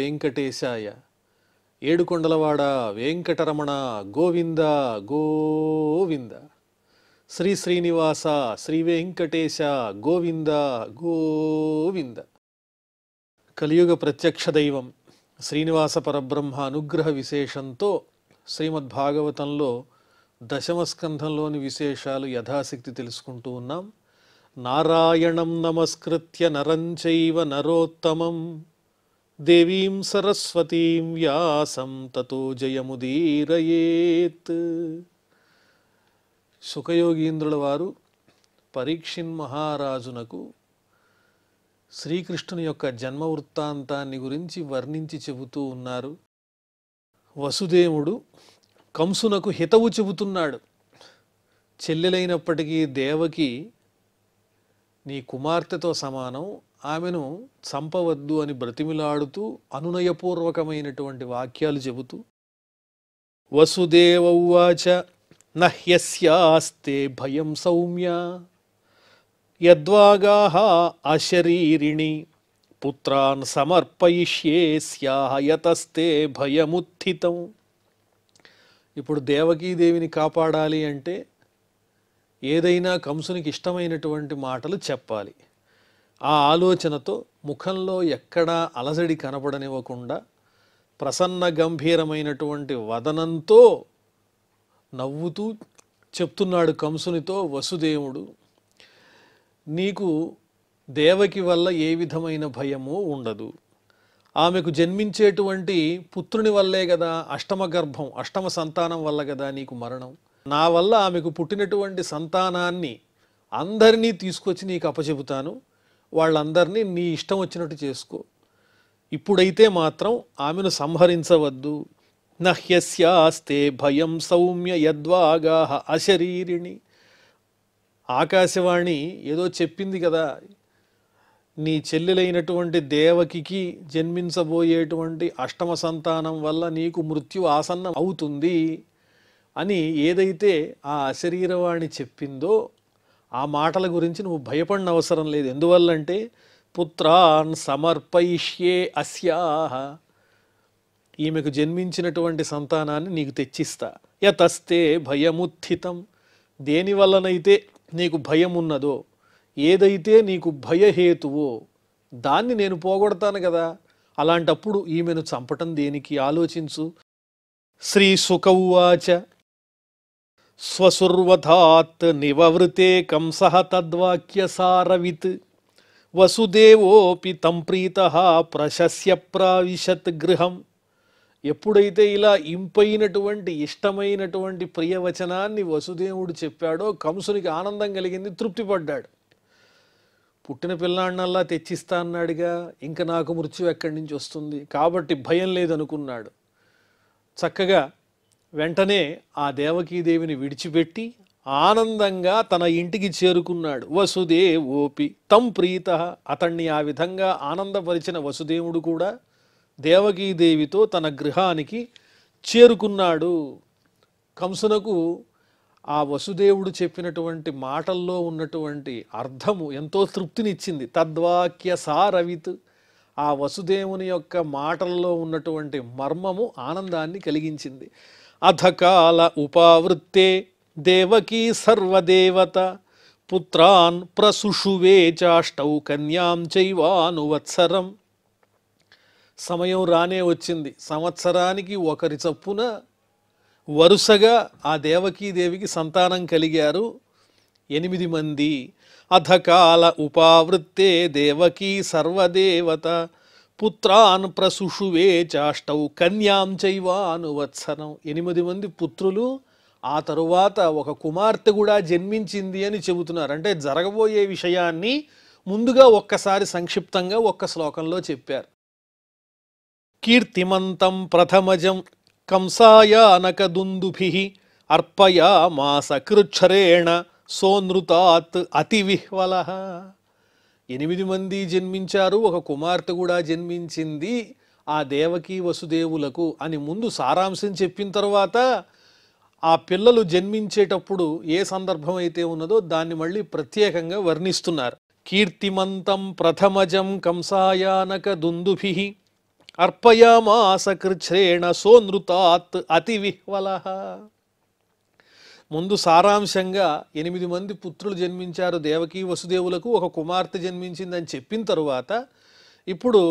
వెంకటేశాయ. ఏడుకొండలవాడ వెంకటరమణ గోవింద గోవింద. శ్రీ శ్రీనివాస శ్రీ వెంకటేశ గోవింద గోవింద. కలియుగ ప్రత్యక్ష దైవం శ్రీనివాస పరబ్రహ్మ అనుగ్రహ విశేషంతో శ్రీమద్భాగవతంలో దశమ స్కంధంలోని విశేషాలు యథాశక్తి తెలుసుకుంటూ ఉన్నాం. నారాయణం నమస్కృత్య నరం చైవ నరోత్తమం దేవీం సరస్వతీం వ్యాసం తతో జయముదీరయేత్. శుకయోగీంద్రుల వారు పరీక్షిన్ మహారాజునకు శ్రీకృష్ణుని యొక్క జన్మ వృత్తాంతాన్ని గురించి వర్ణించి చెబుతూ ఉన్నారు. వసుదేవుడు కంసునకు హితవు చెబుతున్నాడు. చెల్లెలైనప్పటికీ దేవకి నీ కుమార్తెతో సమానం, ఆమెను చంపవద్దు అని బ్రతిమిలాడుతూ అనునయపూర్వకమైనటువంటి వాక్యాలు చెబుతూ వసుదేవ ఉవాచ నహ్యస్యాస్తే భయం సౌమ్య యద్వాగాః అశరీరిణి పుత్రాన్ సమర్పయిష్యే స్యాః యతస్తే భయముత్థితం. ఇప్పుడు దేవకీదేవిని కాపాడాలి అంటే ఏదైనా కంసునికి ఇష్టమైనటువంటి మాటలు చెప్పాలి. ఆ ఆలోచనతో ముఖంలో ఎక్కడా అలజడి కనపడనివ్వకుండా ప్రసన్న గంభీరమైనటువంటి వదనంతో నవ్వుతూ చెప్తున్నాడు కంసునితో వసుదేవుడు, నీకు దేవకి వల్ల ఏ విధమైన భయము ఉండదు. ఆమెకు జన్మించేటువంటి పుత్రుని వల్లే కదా, అష్టమ గర్భం అష్టమ సంతానం వల్ల కదా నీకు మరణం. నా వల్ల ఆమెకు పుట్టినటువంటి సంతానాన్ని అందరినీ తీసుకొచ్చి నీకు అప్పచెబుతాను, వాళ్ళందరినీ నీ ఇష్టం వచ్చినట్టు చేసుకో. ఇప్పుడైతే మాత్రం ఆమెను సంహరించవద్దు. నహ్యస్యాస్తే భయం సౌమ్య యద్వాగాః అశరీరిణి. ఆకాశవాణి ఏదో చెప్పింది కదా, నీ చెల్లెలైనటువంటి దేవకికి జన్మించబోయేటువంటి అష్టమ సంతానం వల్ల నీకు మృత్యు ఆసన్నం అవుతుంది అని ఏదైతే ఆ అశరీరవాణి చెప్పిందో ఆ మాటల గురించి నువ్వు భయపడిన అవసరం లేదు. ఎందువల్లంటే పుత్రాన్ సమర్పయిష్యే అస్యాః, ఈమెకు జన్మించినటువంటి సంతానాన్ని నీకు తెచ్చిస్తా. యతస్తే భయముత్థితం, దేనివల్లనైతే నీకు భయం ఉన్నదో, ఏదైతే నీకు భయహేతువో దాన్ని నేను పోగొడతాను కదా. అలాంటప్పుడు ఈమెను చంపటం దేనికి, ఆలోచించు. శ్రీ శుక ఉవాచ స్వసుర్వథాత్ నివవృతే కంసః తద్వాక్యసారవిత్ వసుదేవోపి తం ప్రీతః ప్రశస్య ప్రావిశత్ గృహం. ఎప్పుడైతే ఇలా ఇంపైనటువంటి ఇష్టమైనటువంటి ప్రియవచనాన్ని వసుదేవుడు చెప్పాడో కంసునికి ఆనందం కలిగింది, తృప్తిపడ్డాడు. పుట్టిన పిల్లాడినల్లా తెచ్చిస్తా అన్నాడుగా, ఇంక నాకు మృత్యు ఎక్కడి నుంచి వస్తుంది, కాబట్టి భయం లేదనుకున్నాడు. చక్కగా వెంటనే ఆ దేవకీదేవిని విడిచిపెట్టి ఆనందంగా తన ఇంటికి చేరుకున్నాడు. వసుదేవోపి తం ప్రీతః, అతన్ని ఆ విధంగా ఆనందపరిచిన వసుదేవుడు కూడా దేవకీదేవితో తన గృహానికి చేరుకున్నాడు. కంసునకు ఆ వసుదేవుడు చెప్పినటువంటి మాటల్లో ఉన్నటువంటి అర్థము ఎంతో తృప్తినిచ్చింది. తద్వాక్య సారవిత్, ఆ వసుదేవుని యొక్క మాటల్లో ఉన్నటువంటి మర్మము ఆనందాన్ని కలిగించింది. అధకాల ఉపావృత్తే దేవకీ సర్వదేవత పుత్రాన్ ప్రసుషువే చాష్టౌ కన్యాం చైవానువత్సరం. సమయం రానే వచ్చింది. సంవత్సరానికి ఒకరి చొప్పున వరుసగా ఆ దేవకీదేవికి సంతానం కలిగారు 8 మంది. అధకాల ఉపావృత్తే దేవకీ సర్వదేవత పుత్రాన్ ప్రసుషువే చాష్టౌ కన్యాం చైవానువత్సరం. 8 మంది పుత్రులు, ఆ తరువాత ఒక కుమార్తె కూడా జన్మించింది అని చెబుతున్నారు. అంటే జరగబోయే విషయాన్ని ముందుగా ఒక్కసారి సంక్షిప్తంగా ఒక్క శ్లోకంలో చెప్పారు. కీర్తిమంతం ప్రథమజం కంసాయానకదుందుభిః అర్పయామాస కృచ్ఛరేణ సోనృతాత్ అతివిహ్వలః. 8 మంది జన్మించారు, ఒక కుమార్తె కూడా జన్మించింది ఆ దేవకీ వసుదేవులకు అని ముందు సారాంశం చెప్పిన తర్వాత ఆ పిల్లలు జన్మించేటప్పుడు ఏ సందర్భం అయితే ఉన్నదో దాన్ని మళ్ళీ ప్రత్యేకంగా వర్ణిస్తున్నారు. కీర్తిమంతం ప్రథమజం కంసాయానక దుందుభిః అర్పయామాస కృచ్ఛ్రేణ సోనృతాత్ అతివిహ్వల. ముందు సారాంశంగా 8 మంది పుత్రులు జన్మించారు దేవకీ వసుదేవులకు, ఒక కుమార్తె జన్మించిందని చెప్పిన తరువాత ఇప్పుడు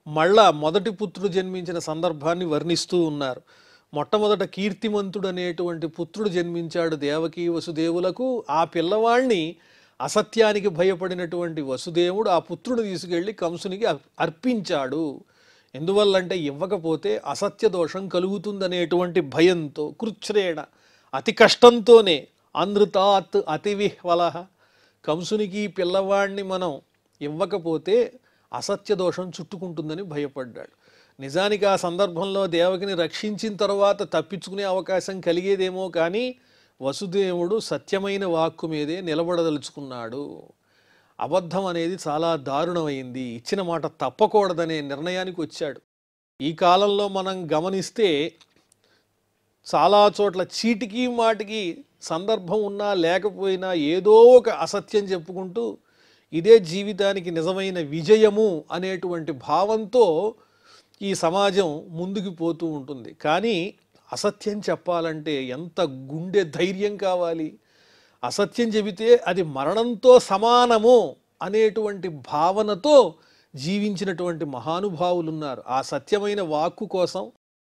మళ్ళా మొదటి పుత్రుడు జన్మించిన సందర్భాన్ని వర్ణిస్తూ ఉన్నారు. మొట్టమొదట కీర్తిమంతుడు అనేటువంటి పుత్రుడు జన్మించాడు దేవకీ వసుదేవులకు. ఆ పిల్లవాణ్ణి అసత్యానికి భయపడినటువంటి వసుదేవుడు ఆ పుత్రుడు తీసుకెళ్ళి కంసునికి అర్పించాడు. ఎందువల్లంటే ఇవ్వకపోతే అసత్య దోషం కలుగుతుందనేటువంటి భయంతో కృచ్ఛ్రేణ అతి కష్టంతోనే అనృతాత్ అతివిహ్వల, కంసునికి పిల్లవాడిని మనం ఇవ్వకపోతే అసత్య దోషం చుట్టుకుంటుందని భయపడ్డాడు. నిజానికి ఆ సందర్భంలో దేవకిని రక్షించిన తర్వాత తప్పించుకునే అవకాశం కలిగేదేమో, కానీ వసుదేవుడు సత్యమైన వాక్కు మీదే నిలబడదలుచుకున్నాడు. అబద్ధం అనేది చాలా దారుణమైంది, ఇచ్చిన మాట తప్పకూడదనే నిర్ణయానికి వచ్చాడు. ఈ కాలంలో మనం గమనిస్తే చాలా చోట్ల చీటికి మాటికి సందర్భం ఉన్నా లేకపోయినా ఏదో ఒక అసత్యం చెప్పుకుంటూ ఇదే జీవితానికి నిజమైన విజయము అనేటువంటి భావంతో ఈ సమాజం ముందుకు పోతూ ఉంటుంది. కానీ అసత్యం చెప్పాలంటే ఎంత గుండె ధైర్యం కావాలి. అసత్యం చెబితే అది మరణంతో సమానము అనేటువంటి భావనతో జీవించినటువంటి మహానుభావులు ఉన్నారు. ఆ సత్యమైన వాక్కు కోసం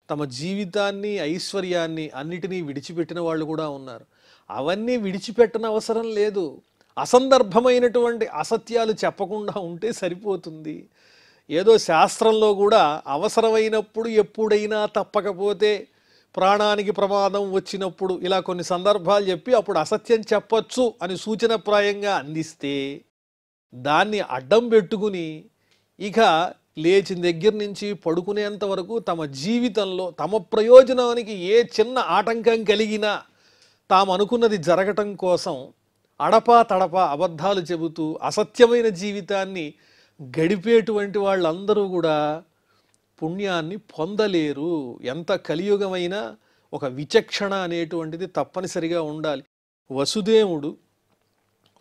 తమ జీవితాన్ని, ఐశ్వర్యాన్ని అన్నిటినీ విడిచిపెట్టిన వాళ్ళు కూడా ఉన్నారు. అవన్నీ విడిచిపెట్టన అవసరం లేదు. అసందర్భమైనటువంటి అసత్యాలు చెప్పకుండా ఉంటే సరిపోతుంది. ఏదో శాస్త్రంలో కూడా అవసరమైనప్పుడు ఎప్పుడైనా తప్పకపోతే ప్రాణానికి ప్రమాదం వచ్చినప్పుడు ఇలా కొన్ని సందర్భాలు చెప్పి అప్పుడు అసత్యం చెప్పచ్చు అని సూచనప్రాయంగా అందిస్తే దాన్ని అడ్డం పెట్టుకుని ఇక లేచిన దగ్గర నుంచి పడుకునేంత వరకు తమ జీవితంలో తమ ప్రయోజనానికి ఏ చిన్న ఆటంకం కలిగినా తాము అనుకున్నది జరగటం కోసం అడపా తడపా అబద్ధాలు చెబుతూ అసత్యమైన జీవితాన్ని గడిపేటువంటి వాళ్ళందరూ కూడా పుణ్యాన్ని పొందలేరు. ఎంత కలియుగమైనా ఒక విచక్షణ అనేటువంటిది తప్పనిసరిగా ఉండాలి. వసుదేవుడు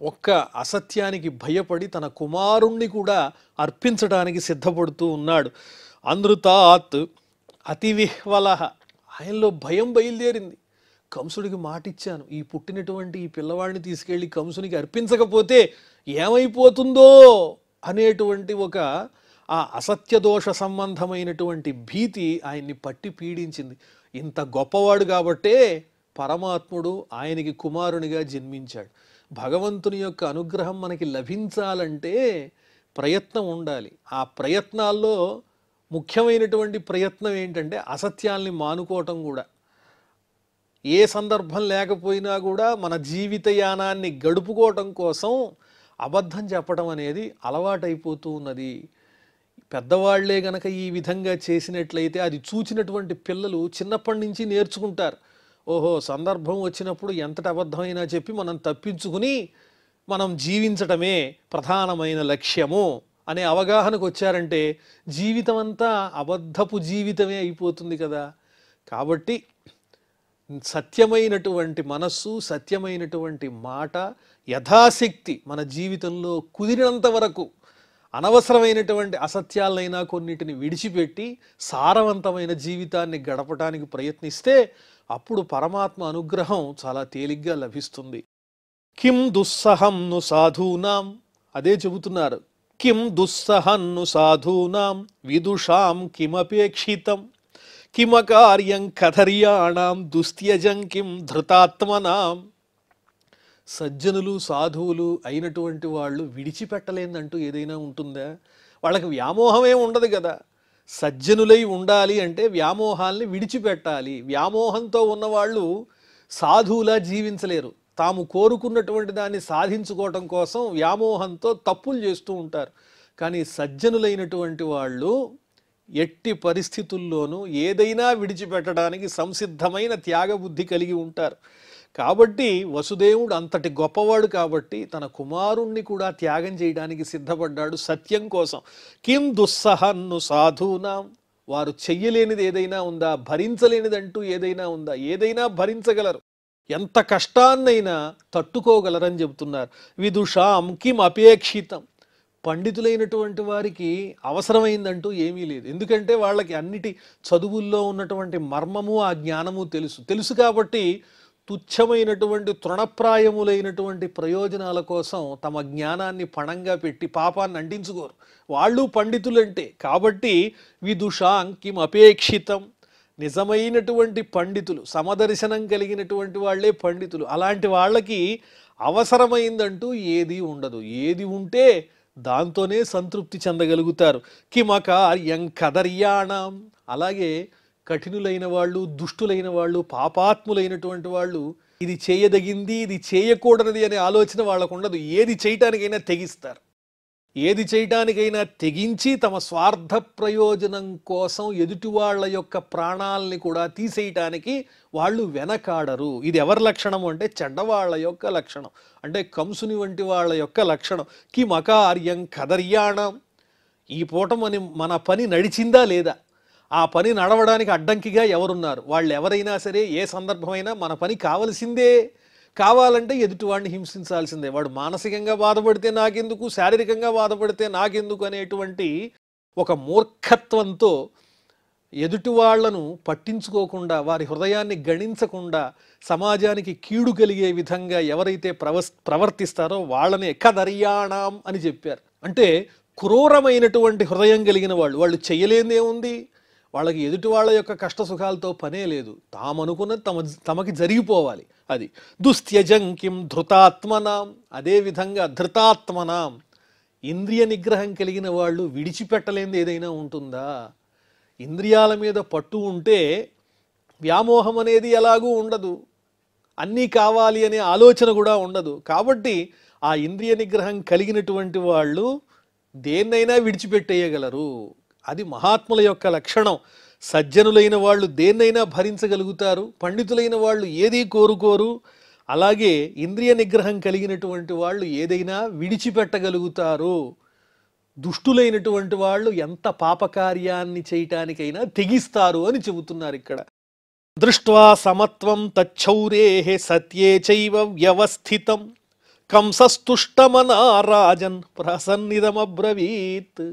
ఒక్క అసత్యానికి భయపడి తన కుమారుణ్ణి కూడా అర్పించడానికి సిద్ధపడుతూ ఉన్నాడు. అనృతాత్ అతివిహ్వల, ఆయనలో భయం బయలుదేరింది. కంసుడికి మాటిచ్చాను, ఈ పుట్టినటువంటి ఈ పిల్లవాడిని తీసుకెళ్ళి కంసునికి అర్పించకపోతే ఏమైపోతుందో అనేటువంటి ఒక ఆ అసత్య దోష సంబంధమైనటువంటి భీతి ఆయన్ని పట్టి పీడించింది. ఇంత గొప్పవాడు కాబట్టే పరమాత్ముడు ఆయనకి కుమారునిగా జన్మించాడు. భగవంతుని యొక్క అనుగ్రహం మనకి లభించాలంటే ప్రయత్నం ఉండాలి. ఆ ప్రయత్నాల్లో ముఖ్యమైనటువంటి ప్రయత్నం ఏంటంటే అసత్యాల్ని మానుకోవటం కూడా. ఏ సందర్భం లేకపోయినా కూడా మన జీవితయానాన్ని గడుపుకోవటం కోసం అబద్ధం చెప్పడం అనేది అలవాటైపోతూ ఉన్నది. పెద్దవాళ్లే గనక ఈ విధంగా చేసినట్లయితే అది చూచినటువంటి పిల్లలు చిన్నప్పటి నుంచి నేర్చుకుంటారు. ఓహో, సందర్భం వచ్చినప్పుడు ఎంతటి అబద్ధమైనా చెప్పి మనం తప్పించుకుని మనం జీవించటమే ప్రధానమైన లక్ష్యము అనే అవగాహనకు వచ్చారంటే జీవితం అంతా అబద్ధపు జీవితమే అయిపోతుంది కదా. కాబట్టి సత్యమైనటువంటి మనస్సు, సత్యమైనటువంటి మాట యథాశక్తి మన జీవితంలో కుదిరినంత వరకు అనవసరమైనటువంటి అసత్యాలైనా కొన్నిటిని విడిచిపెట్టి సారవంతమైన జీవితాన్ని గడపడానికి ప్రయత్నిస్తే అప్పుడు పరమాత్మ అనుగ్రహం చాలా తేలిగ్గా లభిస్తుంది. కిం దుస్సహంను సాధూనాం, అదే చెబుతున్నారు. కిం దుస్సహన్ను సాధూనాం విదుషాం కిమపేక్షితం కిమకార్యం కథర్యాణం దుస్త్యజం కిం ధృతాత్మనాం. సజ్జనులు సాధువులు అయినటువంటి వాళ్ళు విడిచిపెట్టలేదంటూ ఏదైనా ఉంటుందా? వాళ్ళకి వ్యామోహమే ఉండదు కదా. సజ్జనులై ఉండాలి అంటే వ్యామోహాల్ని విడిచిపెట్టాలి. వ్యామోహంతో ఉన్నవాళ్ళు సాధువులా జీవించలేరు. తాము కోరుకున్నటువంటి దాన్ని సాధించుకోవటం కోసం వ్యామోహంతో తప్పులు చేస్తూ ఉంటారు. కానీ సజ్జనులైనటువంటి వాళ్ళు ఎట్టి పరిస్థితుల్లోనూ ఏదైనా విడిచిపెట్టడానికి సంసిద్ధమైన త్యాగబుద్ధి కలిగి ఉంటారు. కాబట్టి వసుదేవుడు అంతటి గొప్పవాడు కాబట్టి తన కుమారుణ్ణి కూడా త్యాగం చేయడానికి సిద్ధపడ్డాడు సత్యం కోసం. కిం దుస్సహన్ను సాధూనాం, వారు చెయ్యలేనిది ఏదైనా ఉందా? భరించలేనిదంటూ ఏదైనా ఉందా? ఏదైనా భరించగలరు, ఎంత కష్టాన్నైనా తట్టుకోగలరని చెబుతున్నారు. విదుషాం కిం అపేక్షితం, పండితులైనటువంటి వారికి అవసరమైందంటూ ఏమీ లేదు. ఎందుకంటే వాళ్ళకి అన్నిటి చదువుల్లో ఉన్నటువంటి మర్మము ఆ జ్ఞానము తెలుసు కాబట్టి తుచ్చమైనటువంటి తృణప్రాయములైనటువంటి ప్రయోజనాల కోసం తమ జ్ఞానాన్ని పణంగా పెట్టి పాపాన్ని అంటించుకోరు. వాళ్ళు పండితులంటే. కాబట్టి విదుషాం కిం అపేక్షితం, నిజమైనటువంటి పండితులు, సమదర్శనం కలిగినటువంటి వాళ్ళే పండితులు. అలాంటి వాళ్ళకి అవసరమైందంటూ ఏది ఉండదు. ఏది ఉంటే దాంతోనే సంతృప్తి చెందగలుగుతారు. కిమకార్యం కదర్యాణం, అలాగే కఠినులైన వాళ్ళు, దుష్టులైన వాళ్ళు, పాపాత్ములైనటువంటి వాళ్ళు ఇది చేయదగింది, ఇది చేయకూడనిది అనే ఆలోచన వాళ్ళకు ఉండదు. ఏది చేయటానికైనా తెగిస్తారు. ఏది చేయటానికైనా తెగించి తమ స్వార్థ ప్రయోజనం కోసం ఎదుటి వాళ్ళ యొక్క ప్రాణాలని కూడా తీసేయటానికి వాళ్ళు వెనకాడరు. ఇది ఎవరి లక్షణం అంటే చెడ్డవాళ్ల యొక్క లక్షణం, అంటే కంసుని వంటి వాళ్ళ యొక్క లక్షణం. కిమకార్యం కదర్యాణం, ఈ పూట మన పని నడిచిందా లేదా, ఆ పని నడవడానికి అడ్డంకిగా ఎవరున్నారు, వాళ్ళు ఎవరైనా సరే ఏ సందర్భమైనా మన పని కావలసిందే, కావాలంటే ఎదుటివాడిని హింసించాల్సిందే. వాడు మానసికంగా బాధపడితే నాకెందుకు, శారీరకంగా బాధపడితే నాకెందుకు అనేటువంటి ఒక మూర్ఖత్వంతో ఎదుటి వాళ్లను పట్టించుకోకుండా, వారి హృదయాన్ని గణించకుండా సమాజానికి కీడు కలిగే విధంగా ఎవరైతే ప్రవర్తిస్తారో వాళ్ళనే కదర్యాణం అని చెప్పారు. అంటే క్రూరమైనటువంటి హృదయం కలిగిన వాళ్ళు చెయ్యలేదేముంది, వాళ్ళకి ఎదుటి వాళ్ళ యొక్క కష్ట సుఖాలతో పనే లేదు. తామనుకున్నది తమకి జరిగిపోవాలి. అది దుస్త్యజంకిం ధృతాత్మనాం, అదేవిధంగా ధృతాత్మనాం, ఇంద్రియ నిగ్రహం కలిగిన వాళ్ళు విడిచిపెట్టలేనిది ఏదైనా ఉంటుందా? ఇంద్రియాల మీద పట్టు ఉంటే వ్యామోహం అనేది ఎలాగూ ఉండదు, అన్నీ కావాలి అనే ఆలోచన కూడా ఉండదు. కాబట్టి ఆ ఇంద్రియ నిగ్రహం కలిగినటువంటి వాళ్ళు దేన్నైనా విడిచిపెట్టేయగలరు. అది మహాత్ముల యొక్క లక్షణం. సజ్జనులైన వాళ్ళు దేన్నైనా భరించగలుగుతారు, పండితులైన వాళ్ళు ఏదీ కోరుకోరు. అలాగే ఇంద్రియ నిగ్రహం కలిగినటువంటి వాళ్ళు ఏదైనా విడిచిపెట్టగలుగుతారు. దుష్టులైనటువంటి వాళ్ళు ఎంత పాపకార్యాన్ని చేయటానికైనా తెగిస్తారు అని చెబుతున్నారు ఇక్కడ. దృష్ట్వా సమత్వం తచ్చౌరేహే సత్యే చైవ వ్యవస్థితం కంసస్తుష్టమనా రాజన్ ప్రసన్నిదమబ్రవీత్.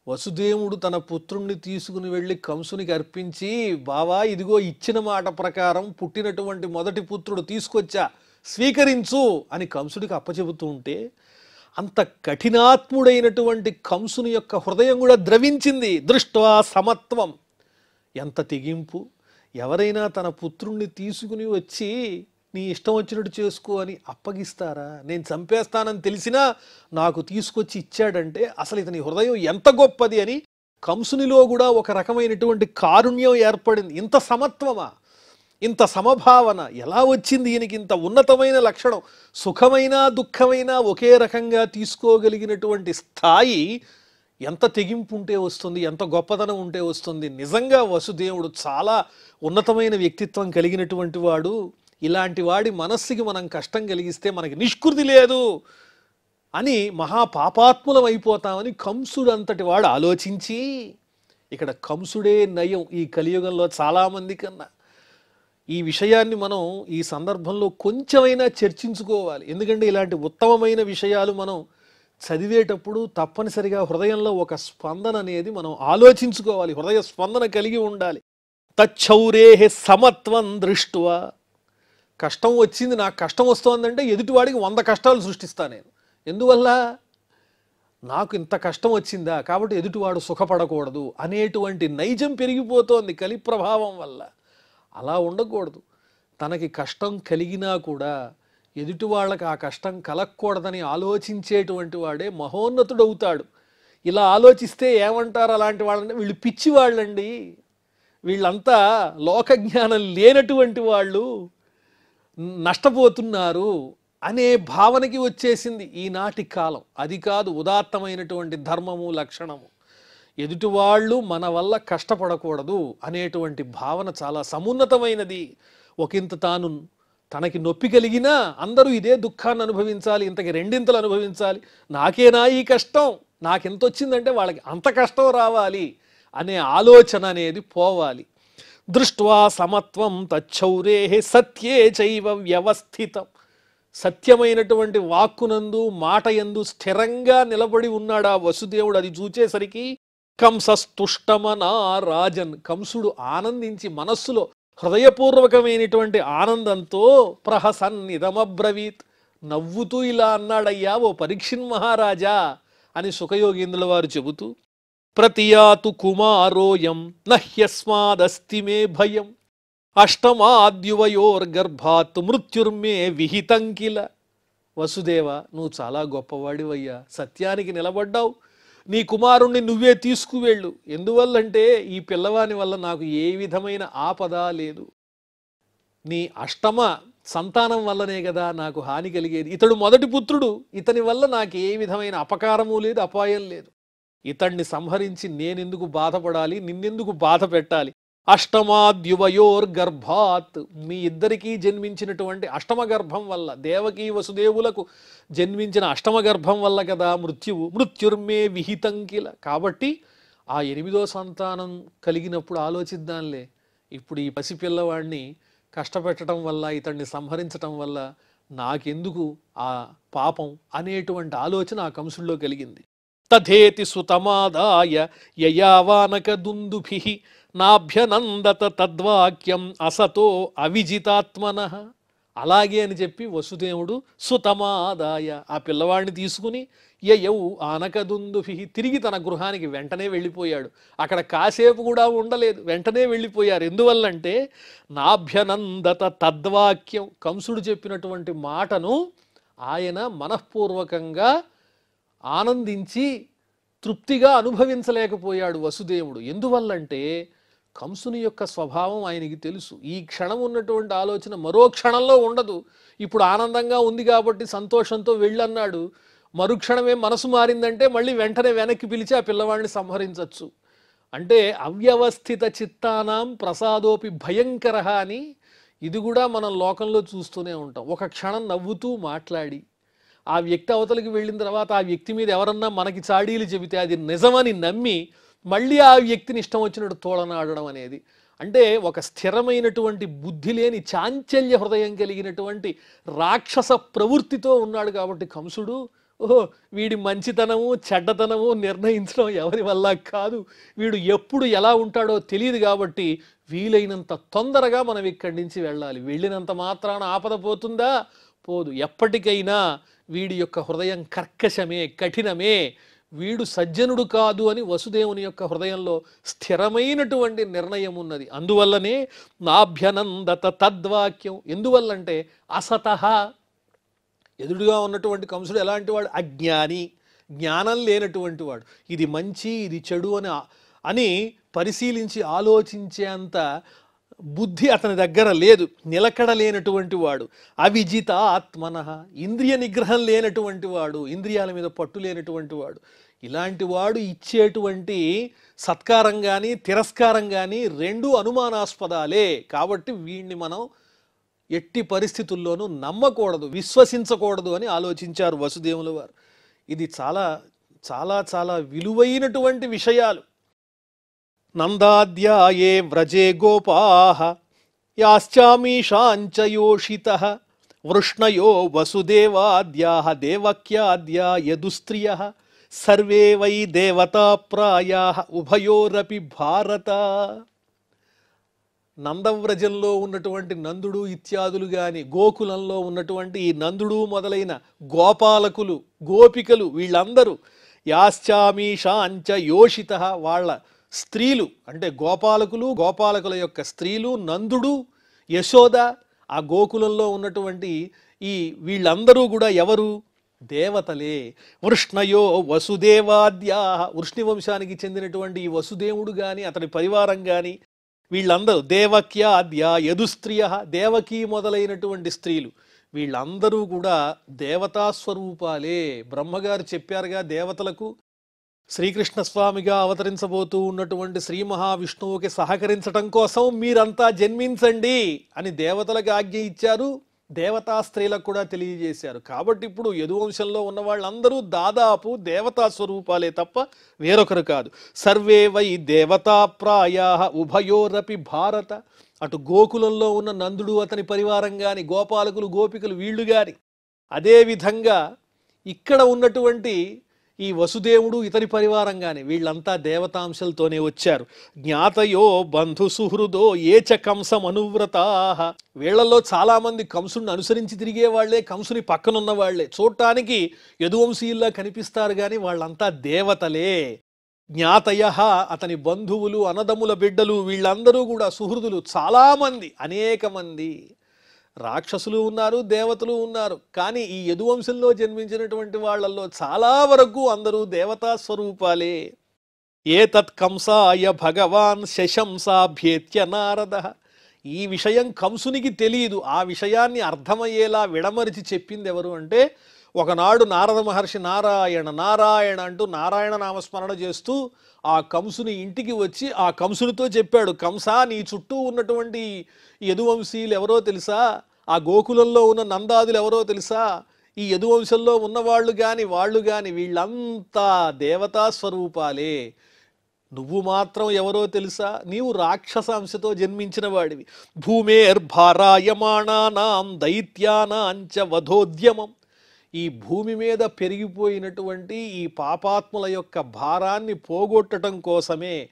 వసుదేవుడు తన పుత్రుణ్ణి తీసుకుని వెళ్ళి కంసునికి అర్పించి, బావా ఇదిగో ఇచ్చిన మాట ప్రకారం పుట్టినటువంటి మొదటి పుత్రుడు తీసుకొచ్చా, స్వీకరించు అని కంసుడికి అప్పచెబుతూ ఉంటే, అంత కఠినాత్ముడైనటువంటి కంసుని యొక్క హృదయం కూడా ద్రవించింది. దృష్ట్వా సమత్వం, ఎంత తెగింపు! ఎవరైనా తన పుత్రుణ్ణి తీసుకుని వచ్చి నీ ఇష్టం వచ్చినట్టు చేసుకో అని అప్పగిస్తారా? నేను చంపేస్తానని తెలిసినా నాకు తీసుకొచ్చి ఇచ్చాడంటే అసలు ఇతని హృదయం ఎంత గొప్పది అని కంసునిలో కూడా ఒక రకమైనటువంటి కారుణ్యం ఏర్పడింది. ఇంత సమత్వమా, ఇంత సమభావన ఎలా వచ్చింది ఈయనకి? ఇంత ఉన్నతమైన లక్షణం, సుఖమైనా దుఃఖమైనా ఒకే రకంగా తీసుకోగలిగినటువంటి స్థాయి ఎంత తెగింపు ఉంటే వస్తుంది, ఎంత గొప్పతనం ఉంటే వస్తుంది. నిజంగా వసుదేవుడు చాలా ఉన్నతమైన వ్యక్తిత్వం కలిగినటువంటి వాడు. ఇలాంటి వాడి మనస్సుకి మనం కష్టం కలిగిస్తే మనకి నిష్కృతి లేదు అని మహాపాపాత్ములం అయిపోతామని కంసుడు అంతటి వాడు ఆలోచించి, ఇక్కడ కంసుడే నయం ఈ కలియుగంలో చాలామంది కన్నా. ఈ విషయాన్ని మనం ఈ సందర్భంలో కొంచెమైనా చర్చించుకోవాలి. ఎందుకంటే ఇలాంటి ఉత్తమమైన విషయాలు మనం చదివేటప్పుడు తప్పనిసరిగా హృదయంలో ఒక స్పందన అనేది మనం ఆలోచించుకోవాలి, హృదయ స్పందన కలిగి ఉండాలి. తచ్చౌరేహే సమత్వం దృష్ట్వా, కష్టం వచ్చింది, నాకు కష్టం వస్తోందంటే ఎదుటివాడికి 100 కష్టాలు సృష్టిస్తాను నేను. ఎందువల్ల? నాకు ఇంత కష్టం వచ్చిందా కాబట్టి ఎదుటివాడు సుఖపడకూడదు అనేటువంటి నైజం పెరిగిపోతోంది కలి ప్రభావం వల్ల. అలా ఉండకూడదు. తనకి కష్టం కలిగినా కూడా ఎదుటి వాళ్ళకి ఆ కష్టం కలగకూడదని ఆలోచించేటువంటి వాడే మహోన్నతుడవుతాడు. ఇలా ఆలోచిస్తే ఏమంటారు అలాంటి వాళ్ళంటే, వీళ్ళు పిచ్చి వాళ్ళండి, వీళ్ళంతా లోకజ్ఞానం లేనటువంటి వాళ్ళు, నష్టపోతున్నారు అనే భావనకి వచ్చేసింది ఈనాటి కాలం. అది కాదు ఉదాత్తమైనటువంటి ధర్మము లక్షణము. ఎదుటివాళ్ళు మన వల్ల కష్టపడకూడదు అనేటువంటి భావన చాలా సమున్నతమైనది. ఒకంత తనకి నొప్పి కలిగినా అందరూ ఇదే దుఃఖాన్ని అనుభవించాలి, ఇంతకి రెండింతలు అనుభవించాలి, నాకేనా ఈ కష్టం, నాకెంత వచ్చిందంటే వాళ్ళకి అంత కష్టం రావాలి అనే ఆలోచన అనేది పోవాలి. దృష్ట్వా సమత్వం తచ్చౌరేహే సత్యే చైవ వ్యవస్థితం, సత్యమైనటువంటి వాక్కునందు మాట యందు స్థిరంగా నిలబడి ఉన్నాడు ఆ వసుదేవుడు. అది చూచేసరికి కంసస్తుష్టమనా రాజన్, కంసుడు ఆనందించి మనస్సులో హృదయపూర్వకమైనటువంటి ఆనందంతో ప్రహసన్నిదమబ్రవీత్, నవ్వుతూ ఇలా అన్నాడయ్యా ఓ పరీక్షిన్ మహారాజా అని సుఖయోగీంద్రుల వారు చెబుతూ, ప్రతియాతు కుమారోయం నహ్యస్మాదస్తి మే భయం అష్టమాద్యువయోర్గర్భాత్ మృత్యుర్మే విహితంకిల. వసుదేవ, నువ్వు చాలా గొప్పవాడివయ్యా, సత్యానికి నిలబడ్డావు, నీ కుమారుణ్ణి నువ్వే తీసుకువెళ్ళు. ఎందువల్లంటే ఈ పిల్లవాని వల్ల నాకు ఏ విధమైన ఆపద లేదు, నీ అష్టమ సంతానం వల్లనే కదా నాకు హాని కలిగేది. ఇతడు మొదటి పుత్రుడు, ఇతని వల్ల నాకు ఏ విధమైన అపకారము లేదు, అపాయం లేదు. ఇతన్ని సంహరించి నేనెందుకు బాధపడాలి, నిన్నెందుకు బాధ పెట్టాలి. అష్టమాద్యువయోర్గర్భాత్, మీ ఇద్దరికీ జన్మించినటువంటి అష్టమ గర్భం వల్ల, దేవకీ వసుదేవులకు జన్మించిన అష్టమ గర్భం వల్ల కదా మృత్యువు. మృత్యుర్మే విహితంకిల. కాబట్టి ఆ 8వ సంతానం కలిగినప్పుడు ఆలోచిద్దాంలే, ఇప్పుడు ఈ పసిపిల్లవాడిని కష్టపెట్టడం వల్ల, ఇతన్ని సంహరించటం వల్ల నాకెందుకు ఆ పాపం అనేటువంటి ఆలోచన ఆ కంసుల్లో కలిగింది. తథేతి సుతమాదాయ యయావానక దుందుభిః నాభ్యనందత తద్వాక్యం అసతో అవిజితాత్మనః. అలాగే అని చెప్పి వసుదేవుడు సుతమాదాయ, ఆ పిల్లవాడిని తీసుకుని యయౌ ఆనకదుందుభిః, తిరిగి తన గృహానికి వెంటనే వెళ్ళిపోయాడు. అక్కడ కాసేపు కూడా ఉండలేదు, వెంటనే వెళ్ళిపోయారు. ఎందువల్లంటే నాభ్యనందత తద్వాక్యం, కంసుడు చెప్పినటువంటి మాటను ఆయన మనఃపూర్వకంగా ఆనందించి తృప్తిగా అనుభవించలేకపోయాడు వసుదేవుడు. ఎందువల్లంటే కంసుని యొక్క స్వభావం ఆయనకి తెలుసు. ఈ క్షణం ఉన్నటువంటి ఆలోచన మరో క్షణంలో ఉండదు. ఇప్పుడు ఆనందంగా ఉంది కాబట్టి సంతోషంతో వెళ్ళన్నాడు, మరుక్షణమే మనసు మారిందంటే మళ్ళీ వెంటనే వెనక్కి పిలిచి ఆ పిల్లవాడిని సంహరించవచ్చు. అంటే అవ్యవస్థిత చిత్తానాం ప్రసాదోపి భయంకర అని ఇది కూడా మనం లోకంలో చూస్తూనే ఉంటాం. ఒక క్షణం నవ్వుతూ మాట్లాడి ఆ వ్యక్తి అవతలికి వెళ్ళిన తర్వాత ఆ వ్యక్తి మీద ఎవరన్నా మనకి చాడీలు చెబితే అది నిజమని నమ్మి మళ్ళీ ఆ వ్యక్తిని ఇష్టం వచ్చినట్టు తోలనాడడం అనేది, అంటే ఒక స్థిరమైనటువంటి బుద్ధి లేని చాంచల్య హృదయం కలిగినటువంటి రాక్షస ప్రవృత్తితో ఉన్నాడు. కాబట్టి కంసుడు, ఓహో వీడి మంచితనము చెడ్డతనము నిర్ణయించడం ఎవరి వల్ల కాదు, వీడు ఎప్పుడు ఎలా ఉంటాడో తెలియదు, కాబట్టి వీలైనంత తొందరగా మనం ఇక్కడి నుంచి వెళ్ళాలి. వెళ్ళినంత మాత్రాన ఆపద పోతుందా? పోదు. ఎప్పటికైనా వీడి యొక్క హృదయం కర్కశమే, కఠినమే, వీడు సజ్జనుడు కాదు అని వసుదేవుని యొక్క హృదయంలో స్థిరమైనటువంటి నిర్ణయం ఉన్నది. అందువల్లనే నాభ్యనందత తద్వాక్యం. ఎందువల్లంటే అసతః, ఎదురుగా ఉన్నటువంటి కంసుడు ఎలాంటి వాడు? అజ్ఞాని, జ్ఞానం లేనటువంటి వాడు. ఇది మంచి ఇది చెడు అని పరిశీలించి ఆలోచించేంత బుద్ధి అతని దగ్గర లేదు, నిలకడ లేనటువంటి వాడు. అవిజిత ఆత్మనః, ఇంద్రియ నిగ్రహం లేనటువంటి వాడు, ఇంద్రియాల మీద పట్టు లేనటువంటి వాడు. ఇలాంటి వాడు ఇచ్చేటువంటి సత్కారం కానీ తిరస్కారం కానీ రెండూ అనుమానాస్పదాలే. కాబట్టి వీడిని మనం ఎట్టి పరిస్థితుల్లోనూ నమ్మకూడదు, విశ్వసించకూడదు అని ఆలోచించారు వసుదేవుల వారు. ఇది చాలా చాలా చాలా విలువైనటువంటి విషయాలు. నందాద్యాయే వ్రజే గోపాః యాశ్చామీషాంచ యోషితః వృష్ణయో వసుదేవాద్యాః దేవక్యాద్యా యదుస్త్రియః సర్వే వై దేవతా ప్రాయాః ఉభయోరపి భారత. నందవ్రజంలో ఉన్నటువంటి నందుడు ఇత్యాదులు గాని, గోకులంలో ఉన్నటువంటి ఈ నందుడు మొదలైన గోపాలకులు గోపికలు వీళ్ళందరూ యాశ్చామీషాంచ యోషితః, వాళ్ళ స్త్రీలు అంటే గోపాలకులు, గోపాలకుల యొక్క స్త్రీలు, నందుడు, యశోద, ఆ గోకులంలో ఉన్నటువంటి ఈ వీళ్ళందరూ కూడా ఎవరు? దేవతలే. వృష్ణయో వసుదేవాద్యా, వృష్ణి వంశానికి చెందినటువంటి ఈ వసుదేవుడు కానీ అతని పరివారం కానీ వీళ్ళందరూ దేవక్యాద్యా యదుస్త్రియ, దేవకీ మొదలైనటువంటి స్త్రీలు వీళ్ళందరూ కూడా దేవతాస్వరూపాలే. బ్రహ్మగారు చెప్పారుగా దేవతలకు, శ్రీకృష్ణస్వామిగా అవతరించబోతూ ఉన్నటువంటి శ్రీ మహావిష్ణువుకి సహకరించటం కోసం మీరంతా జన్మించండి అని దేవతలకు ఆజ్ఞ ఇచ్చారు, దేవతా స్త్రీలకు కూడా తెలియజేశారు. కాబట్టి ఇప్పుడు యదువంశంలో ఉన్న వాళ్ళందరూ దాదాపు దేవతా స్వరూపాలే తప్ప వేరొకరు కాదు. సర్వే వై దేవతా ప్రాయాః ఉభయోరపి భారత. అటు గోకులంలో ఉన్న నందుడు అతని పరివారం కానీ, గోపాలకులు గోపికలు వీళ్ళు కానీ అదేవిధంగా ఇక్కడ ఉన్నటువంటి ఈ వసుదేవుడు ఇతని పరివారంగానే వీళ్ళంతా దేవతాంశలతోనే వచ్చారు. జ్ఞాతయో బంధు సుహృదో ఏచ కంసం అనువ్రతా. వీళ్లలో చాలామంది కంసుని అనుసరించి తిరిగే వాళ్లే, కంసుని పక్కనున్న వాళ్లే. చూడటానికి యదువంశీయుల్లా కనిపిస్తారు కానీ వాళ్ళంతా దేవతలే. జ్ఞాతయ అతని బంధువులు, అన్నదమ్ముల బిడ్డలు, వీళ్ళందరూ కూడా సుహృదులు చాలామంది, అనేక మంది. రాక్షసులు ఉన్నారు, దేవతలు ఉన్నారు. కానీ ఈ యదువంశంలో జన్మించినటువంటి వాళ్ళల్లో చాలా వరకు అందరూ దేవతా స్వరూపాలే. ఏతత్ కంసాయ భగవాన్ శశంసాభ్యేత్య నారద. ఈ విషయం కంసునికి తెలియదు. ఆ విషయాన్ని అర్థమయ్యేలా విడమరిచి చెప్పింది ఎవరు అంటే, ఒకనాడు నారద మహర్షి నారాయణ నారాయణ అంటూ నారాయణ నామస్మరణ చేస్తూ ఆ కంసుని ఇంటికి వచ్చి ఆ కంసునితో చెప్పాడు, కంసా నీ చుట్టూ ఉన్నటువంటి యదువంశీయులు ఎవరో తెలుసా? ఆ గోకులంలో ఉన్న నందాదులు ఎవరో తెలుసా? ఈ యదువంశంలో ఉన్నవాళ్ళు కానీ వాళ్ళు కానీ వీళ్ళంతా దేవతా స్వరూపాలే. నువ్వు మాత్రం ఎవరో తెలుసా? నీవు రాక్షసాంశతో జన్మించిన వాడివి. భూమేర్భారాయమాణానాం దైత్యానాంచ వధోద్యమం. ఈ భూమి మీద పెరిగిపోయినటువంటి ఈ పాపాత్ముల యొక్క భారాన్ని పోగొట్టడం కోసమే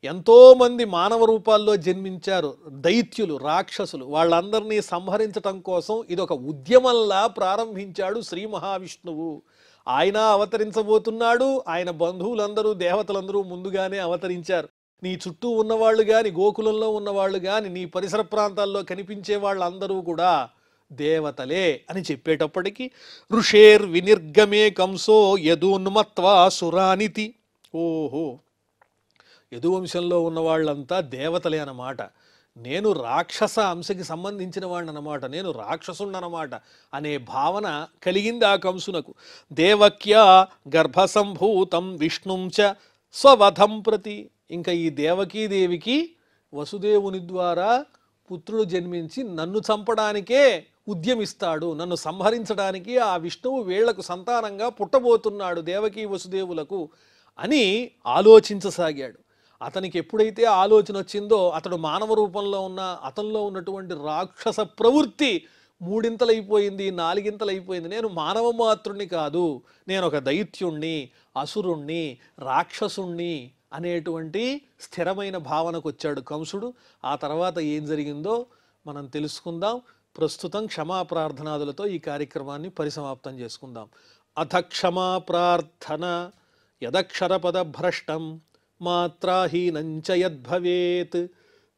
ఎంతోమంది మానవ రూపాల్లో జన్మించారు దైత్యులు, రాక్షసులు. వాళ్ళందరినీ సంహరించటం కోసం ఇదొక ఉద్యమంలా ప్రారంభించాడు శ్రీ మహావిష్ణువు. ఆయన అవతరించబోతున్నాడు. ఆయన బంధువులందరూ, దేవతలందరూ ముందుగానే అవతరించారు. నీ చుట్టూ ఉన్నవాళ్ళు కానీ, గోకులంలో ఉన్నవాళ్ళు కానీ, నీ పరిసర ప్రాంతాల్లో కనిపించే వాళ్ళందరూ కూడా దేవతలే అని చెప్పేటప్పటికీ ఋషేర్ వినిర్గమే కంసో యదూన్మత్వా సురానితి. ఓహో, యదువంశంలో ఉన్న వాళ్ళంతా దేవతలే అన్నమాట. నేను రాక్షస అంశకి సంబంధించిన వాడిని అన్నమాట, నేను రాక్షసుండనమాట అనే భావన కలిగింది ఆ కంసునకు. దేవక్యా గర్భసంభూతం విష్ణుం చ స్వవధం ప్రతి. ఇంకా ఈ దేవకీదేవికి వసుదేవుని ద్వారా పుత్రుడు జన్మించి నన్ను చంపడానికే ఉద్యమిస్తాడు, నన్ను సంహరించడానికి ఆ విష్ణువు వీళ్లకు సంతానంగా పుట్టబోతున్నాడు దేవకీ వసుదేవులకు అని ఆలోచించసాగాడు. అతనికి ఎప్పుడైతే ఆలోచన వచ్చిందో అతడు మానవ రూపంలో ఉన్న అతనిలో ఉన్నటువంటి రాక్షస ప్రవృత్తి మూడింతలైపోయింది, నాలుగింతలైపోయింది. నేను మానవ మాత్రుణ్ణి కాదు, నేను ఒక దైత్యుణ్ణి, అసురుణ్ణి, రాక్షసుణ్ణి అనేటువంటి స్థిరమైన భావనకు వచ్చాడు కంసుడు. ఆ తర్వాత ఏం జరిగిందో మనం తెలుసుకుందాం. ప్రస్తుతం క్షమా ప్రార్థనాదులతో ఈ కార్యక్రమాన్ని పరిసమాప్తం చేసుకుందాం. అథ క్షమా ప్రార్థన. యదక్షరపద భ్రష్టం మాత్రాహీనంచ యద్భవేత్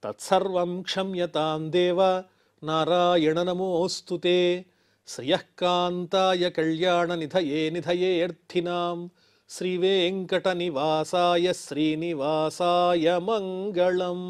తత్సర్వం క్షమ్యతాం దేవ నారాయణ నమోస్తుతే. శ్రియఃకాంతాయ కళ్యాణ నిధయే నిధయేర్థినాం శ్రీవేంకట నివాసాయ శ్రీనివాసాయ మంగళం.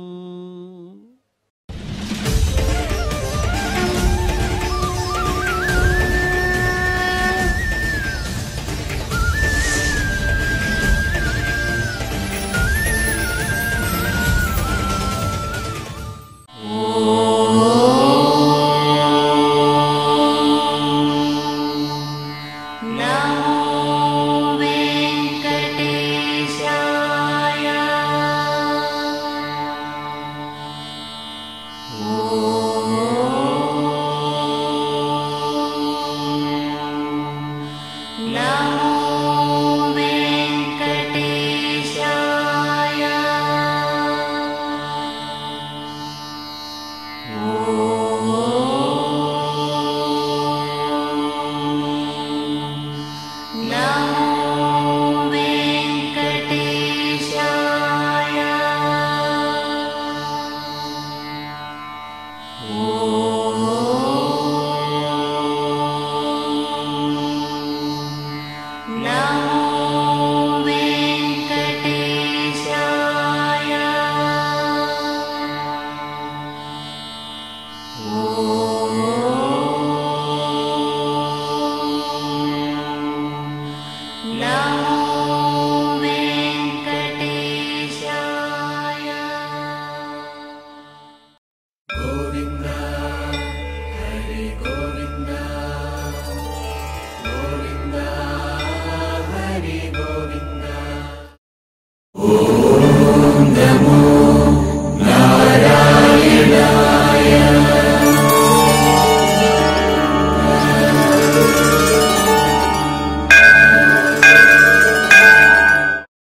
Oh